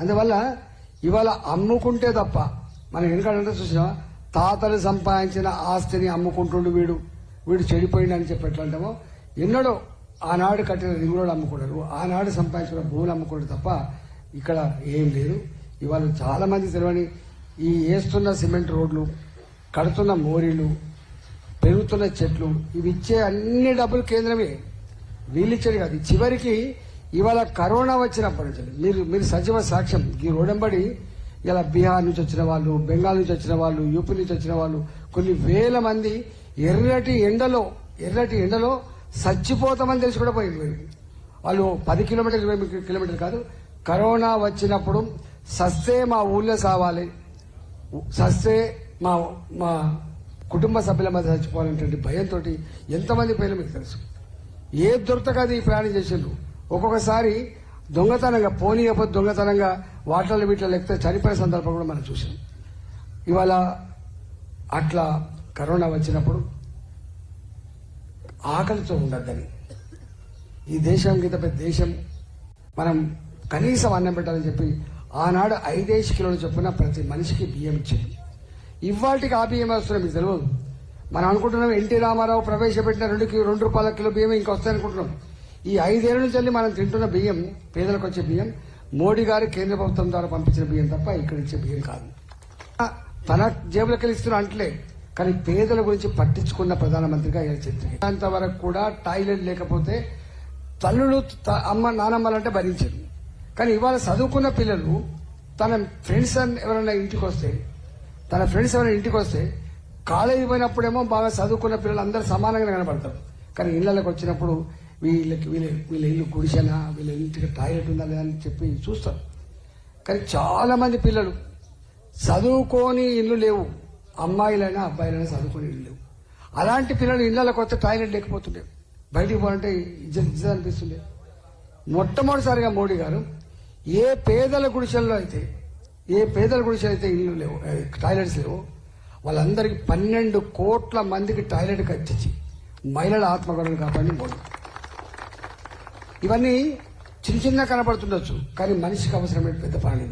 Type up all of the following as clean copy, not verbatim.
అందువల్ల ఇవాళ అమ్ముకుంటే తప్ప మనం ఎందుకంటే చూసినా తాతలు సంపాదించిన ఆస్తిని అమ్ముకుంటుండు వీడు చెడిపోయిండని చెప్పేట్లంటామో ఎన్నడో ఆనాడు కట్టిన రింగులు అమ్ముకుంటారు, ఆనాడు సంపాదించిన భూములు అమ్ముకుంటారు తప్ప ఇక్కడ ఏం లేదు. ఇవాళ చాలా మంది తెలియని ఈ వేస్తున్న సిమెంట్ రోడ్లు, కడుతున్న మోరీలు, పెరుగుతున్న చెట్లు, ఇవి ఇచ్చే అన్ని డబ్బులు కేంద్రమే, వీళ్ళిచ్చేది కాదు. చివరికి ఇవాళ కరోనా వచ్చినప్పటి నుంచి మీరు సజీవ సాక్ష్యం. ఈ రోడ్డంబడి ఇలా బీహార్ నుంచి వచ్చిన వాళ్ళు, బెంగాల్ నుంచి వచ్చిన వాళ్ళు, యూపీ నుంచి వచ్చిన వాళ్ళు కొన్ని వేల మంది ఎర్రటి ఎండలో చచ్చిపోతామని తెలిసి కూడా పోయింది. వాళ్ళు 10 కిలోమీటర్లు 20 కిలోమీటర్లు కాదు, కరోనా వచ్చినప్పుడు సస్తే మా ఊళ్ళో సావాలి, సస్తే మా కుటుంబ సభ్యుల మధ్య చచ్చిపోవాలనేటువంటి భయంతో ఎంతమంది పేర్లు మీకు తెలుసు. ఏ దొరకదు ఈ ప్రయాణం చేసిండ్రు. ఒక్కొక్కసారి దొంగతనంగా వాటర్లు వీటిలో ఎక్కితే చనిపోయే సందర్భం కూడా మనం చూసాం. ఇవాళ అట్లా కరోనా వచ్చినప్పుడు ఆకలితో ఉండద్దని, ఈ దేశం కింద పెద్ద దేశం, మనం కనీసం అన్నం పెట్టాలని చెప్పి ఆనాడు 5 కిలోలు చొప్పున ప్రతి మనిషికి బియ్యం ఇచ్చింది. ఇవాళకి ఆ బియ్యం వస్తున్నాయి మీకు తెలియదు. మనం అనుకుంటున్నాం ఎన్టీ రామారావు ప్రవేశపెట్టిన 2 రూపాయల కిలో బియ్యం ఇంకా వస్తాయనుకుంటున్నాం. ఈ 5 ఏళ్ల నుంచి మనం తింటున్న బియ్యం, పేదలకు వచ్చే బియ్యం మోడీ గారు కేంద్ర ప్రభుత్వం ద్వారా పంపించిన బియ్యం తప్ప ఇక్కడ ఇచ్చే బియ్యం కాదు. తన జేబులకు ఇస్తున్న అంటలే, కానీ పేదల గురించి పట్టించుకున్న ప్రధానమంత్రిగా చరిత్ర. వరకు కూడా టాయిలెట్ లేకపోతే తల్లులు నానమ్మలంటే భరించారు. కానీ ఇవాళ చదువుకున్న పిల్లలు తన ఫ్రెండ్స్ ఎవరైనా ఇంటికి వస్తే కాలేజీ పోయినప్పుడేమో బాగా చదువుకున్న పిల్లలు అందరూ సమానంగా కనబడతారు. కానీ ఇళ్లలోకి వచ్చినప్పుడు వీళ్ళ ఇల్లు గుడిసెనా, వీళ్ళ ఇంటికి టాయిలెట్ ఉందా లేదా అని చెప్పి చూస్తారు. కానీ చాలా మంది పిల్లలు చదువుకోని ఇల్లు లేవు, అమ్మాయిలైనా అబ్బాయిలైనా చదువుకుని ఇల్లు లేవు. అలాంటి పిల్లలు ఇళ్లలోకి వస్తే టాయిలెట్ లేకపోతుండే, బయటికి పోవాలంటే ఇజ్జత్ అనిపిస్తుండే. మొట్టమొదటిసారిగా మోడీ గారు ఏ పేదల గుడిసెల్లో అయితే ఇల్లు లేవు, టాయిలెట్స్ లేవు, వాళ్ళందరికీ 12 కోట్ల మందికి టాయిలెట్ కట్టించి మహిళల ఆత్మగౌరవం కాపాడి మోడీ. ఇవన్నీ చిన్న కనపడుతుండొచ్చు, కానీ మనిషికి అవసరమైన పెద్ద పని.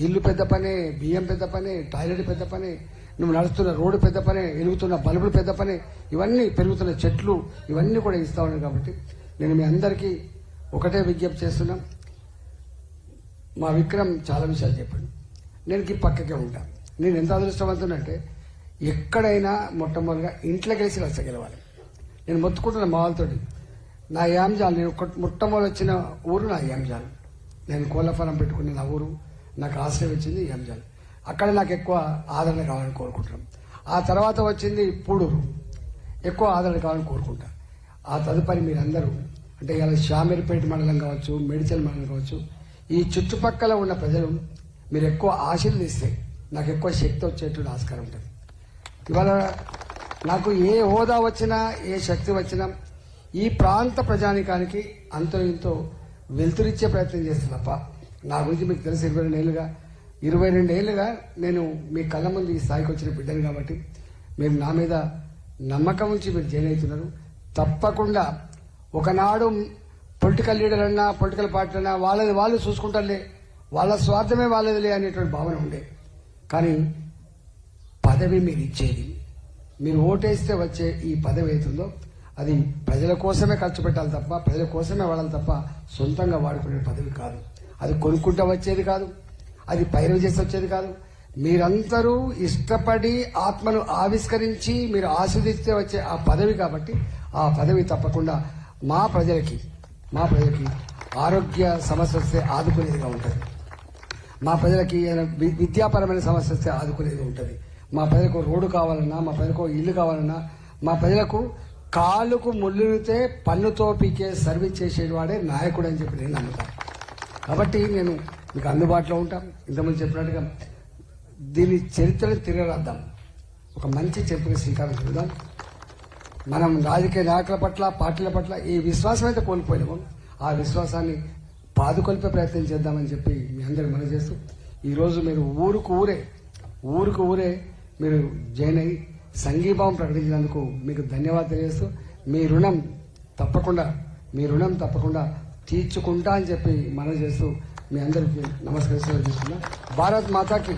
ఇల్లు పెద్ద పనే, బియ్యం పెద్ద పనే, టాయిలెట్ పెద్ద పనే, నువ్వు నడుస్తున్న రోడ్డు పెద్ద పనే, వెలుగుతున్న బల్బులు పెద్ద పనే, ఇవన్నీ పెరుగుతున్న చెట్లు ఇవన్నీ కూడా ఇస్తా ఉన్నాయి. కాబట్టి నేను మీ అందరికీ ఒకటే విజ్ఞప్తి చేస్తున్నాం. మా విక్రమ్ చాలా విషయాలు చెప్పాడు, నేను పక్కకే ఉంటా. నేను ఎంత అదృష్టవంతునంటే ఎక్కడైనా మొట్టమొదటిగా ఇంట్లో కలిసి రచ్చ గెలవాలి. నేను మొత్తుకుంటున్న మా వాళ్ళతోటి నా యాంజాల్, నేను మొట్టమొదటి వచ్చిన ఊరు నా యాంజాల్. నేను కోళ్ల ఫారం పెట్టుకుని నా ఊరు నాకు ఆశ్రయం ఇచ్చింది యాంజాల్. అక్కడ నాకు ఎక్కువ ఆదరణ కావాలని కోరుకుంటున్నాం. ఆ తర్వాత వచ్చింది పూడూరు, ఎక్కువ ఆదరణ కావాలని కోరుకుంటా. ఆ తదుపరి మీరందరూ అంటే ఇలా షామీర్పేట మండలం కావచ్చు, మేడ్చల్ మండలం కావచ్చు, ఈ చుట్టుపక్కల ఉన్న ప్రజలు మీరు ఎక్కువ ఆశీర్వదిస్తే నాకు ఎక్కువ శక్తి వచ్చేటువంటి ఆస్కారం ఉంటుంది. ఇవాళ నాకు ఏ హోదా వచ్చినా, ఏ శక్తి వచ్చినా ఈ ప్రాంత ప్రజానికానికి అంతో ఇంతో వెలుతురిచ్చే ప్రయత్నం చేస్తే తప్ప, నా గురించి మీకు తెలిసి 22 ఏళ్ళుగా నేను మీ కళ్ళ ముందు ఈ స్థాయికి వచ్చిన బిడ్డను కాబట్టి మీరు నా మీద నమ్మకం ఉంచి మీరు జాయిన్ అవుతున్నారు. తప్పకుండా ఒకనాడు పొలిటికల్ లీడర్ అన్నా, పొలిటికల్ పార్టీ అన్నా వాళ్ళు చూసుకుంటారులే, వాళ్ళ స్వార్థమే వాళ్ళదిలే అనేటువంటి భావన ఉండే. కానీ పదవి మీరు ఇచ్చేది, మీరు ఓటేస్తే వచ్చే ఈ పదవి అవుతుందో అది ప్రజల కోసమే ఖర్చు పెట్టాలి తప్ప, ప్రజల కోసమే వాడాలి తప్ప సొంతంగా వాడుకునే పదవి కాదు. అది కొనుక్కుంటూ వచ్చేది కాదు, అది పైరవి చేసి వచ్చేది కాదు. మీరందరూ ఇష్టపడి ఆత్మను ఆవిష్కరించి మీరు ఆస్వాదిస్తే వచ్చే ఆ పదవి. కాబట్టి ఆ పదవి తప్పకుండా మా ప్రజలకి ఆరోగ్య సమస్య వస్తే ఆదుకునేదిగా ఉంటుంది, మా ప్రజలకి విద్యాపరమైన సమస్య వస్తే ఆదుకునేది ఉంటుంది, మా ప్రజలకు రోడ్డు కావాలన్నా, మా ప్రజలకు ఇల్లు కావాలన్నా, మా ప్రజలకు కాలుకు ముళ్ళుతే పన్నుతో పీకే సర్వీస్ చేసేవాడే నాయకుడు అని చెప్పి నేను నమ్ముతాను. కాబట్టి నేను మీకు అందుబాటులో ఉంటాం. ఇంతకుముందు చెప్పినట్టుగా దీని చరిత్రను తిరగరాద్దాం, ఒక మంచి చరిత్ర శ్రీకారం చూద్దాం. మనం రాజకీయ నాయకుల పట్ల, పార్టీల పట్ల ఈ విశ్వాసం అయితే కోల్పోయినాము, ఆ విశ్వాసాన్ని పాదుకొల్పే ప్రయత్నం చేద్దామని చెప్పి మీ అందరూ మనం చేస్తూ, ఈరోజు మీరు ఊరికి ఊరే మీరు జాయిన్ అయ్యి సంఘీభావం ప్రకటించినందుకు మీకు ధన్యవాదాలు తెలియజేస్తూ, మీ రుణం తప్పకుండా తీర్చుకుంటా అని చెప్పి మనం చేస్తూ మీ అందరికీ నమస్కరిస్తున్నా. భారత్ మాతాకి